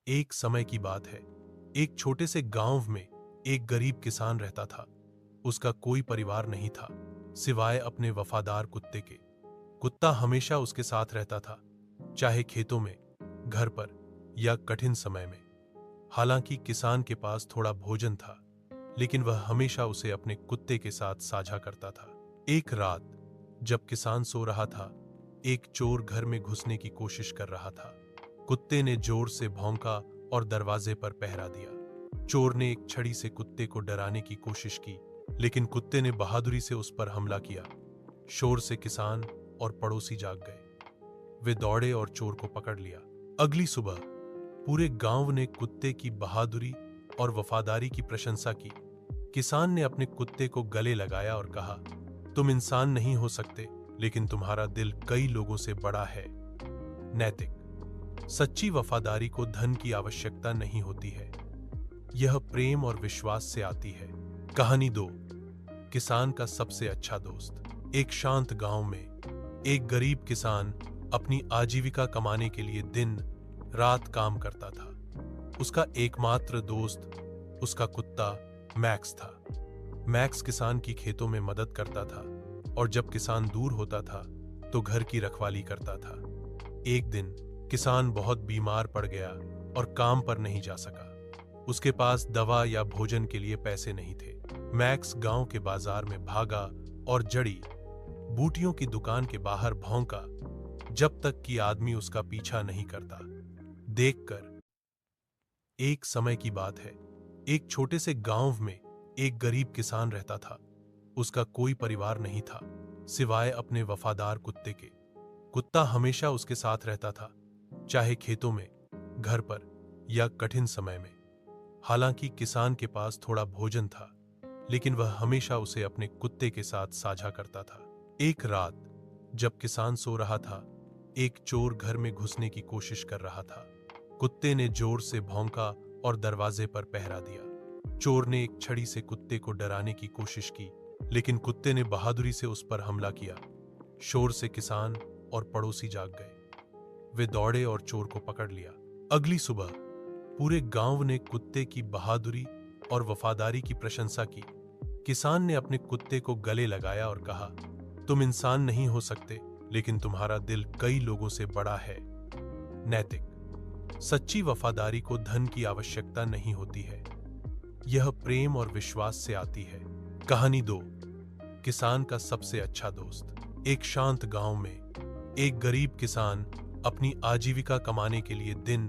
एक समय की बात है। एक छोटे से गांव में एक गरीब किसान रहता था। उसका कोई परिवार नहीं था सिवाय अपने वफादार कुत्ते के। कुत्ता हमेशा उसके साथ रहता था, चाहे खेतों में, घर पर या कठिन समय में। हालांकि किसान के पास थोड़ा भोजन था, लेकिन वह हमेशा उसे अपने कुत्ते के साथ साझा करता था। एक रात जब किसान सो रहा था, एक चोर घर में घुसने की कोशिश कर रहा था। कुत्ते ने जोर से भौंका और दरवाजे पर पहरा दिया। चोर ने एक छड़ी से कुत्ते को डराने की कोशिश की, लेकिन कुत्ते ने बहादुरी से उस पर हमला किया। शोर से किसान और पड़ोसी जाग गए। वे दौड़े और चोर को पकड़ लिया। अगली सुबह पूरे गांव ने कुत्ते की बहादुरी और वफादारी की प्रशंसा की। किसान ने अपने कुत्ते को गले लगाया और कहा, तुम इंसान नहीं हो सकते, लेकिन तुम्हारा दिल कई लोगों से बड़ा है। नैतिक। सच्ची वफादारी को धन की आवश्यकता नहीं होती है, यह प्रेम और विश्वास से आती है। कहानी 2, किसान का सबसे अच्छा दोस्त। एक शांत गांव में एक गरीब किसान अपनी आजीविका कमाने के लिए दिन रात काम करता था। उसका एकमात्र दोस्त उसका कुत्ता मैक्स था। मैक्स किसान की खेतों में मदद करता था और जब किसान दूर होता था तो घर की रखवाली करता था। एक दिन किसान बहुत बीमार पड़ गया और काम पर नहीं जा सका। उसके पास दवा या भोजन के लिए पैसे नहीं थे। मैक्स गांव के बाजार में भागा और जड़ी बूटियों की दुकान के बाहर भौंका, जब तक कि आदमी उसका पीछा नहीं करता। देखकर। एक समय की बात है। एक छोटे से गांव में एक गरीब किसान रहता था। उसका कोई परिवार नहीं था सिवाय अपने वफादार कुत्ते के। कुत्ता हमेशा उसके साथ रहता था, चाहे खेतों में, घर पर या कठिन समय में। हालांकि किसान के पास थोड़ा भोजन था, लेकिन वह हमेशा उसे अपने कुत्ते के साथ साझा करता था। एक रात जब किसान सो रहा था, एक चोर घर में घुसने की कोशिश कर रहा था। कुत्ते ने जोर से भौंका और दरवाजे पर पहरा दिया। चोर ने एक छड़ी से कुत्ते को डराने की कोशिश की, लेकिन कुत्ते ने बहादुरी से उस पर हमला किया। शोर से किसान और पड़ोसी जाग गए। वे दौड़े और चोर को पकड़ लिया। अगली सुबह पूरे गांव ने कुत्ते की बहादुरी और वफादारी की प्रशंसा की। किसान ने अपने कुत्ते को गले लगाया और कहा, तुम इंसान नहीं हो सकते, लेकिन तुम्हारा दिल कई लोगों से बड़ा है। नैतिक। सच्ची वफादारी को धन की आवश्यकता नहीं होती है, यह प्रेम और विश्वास से आती है। कहानी 2, किसान का सबसे अच्छा दोस्त। एक शांत गांव में एक गरीब किसान अपनी आजीविका कमाने के लिए दिन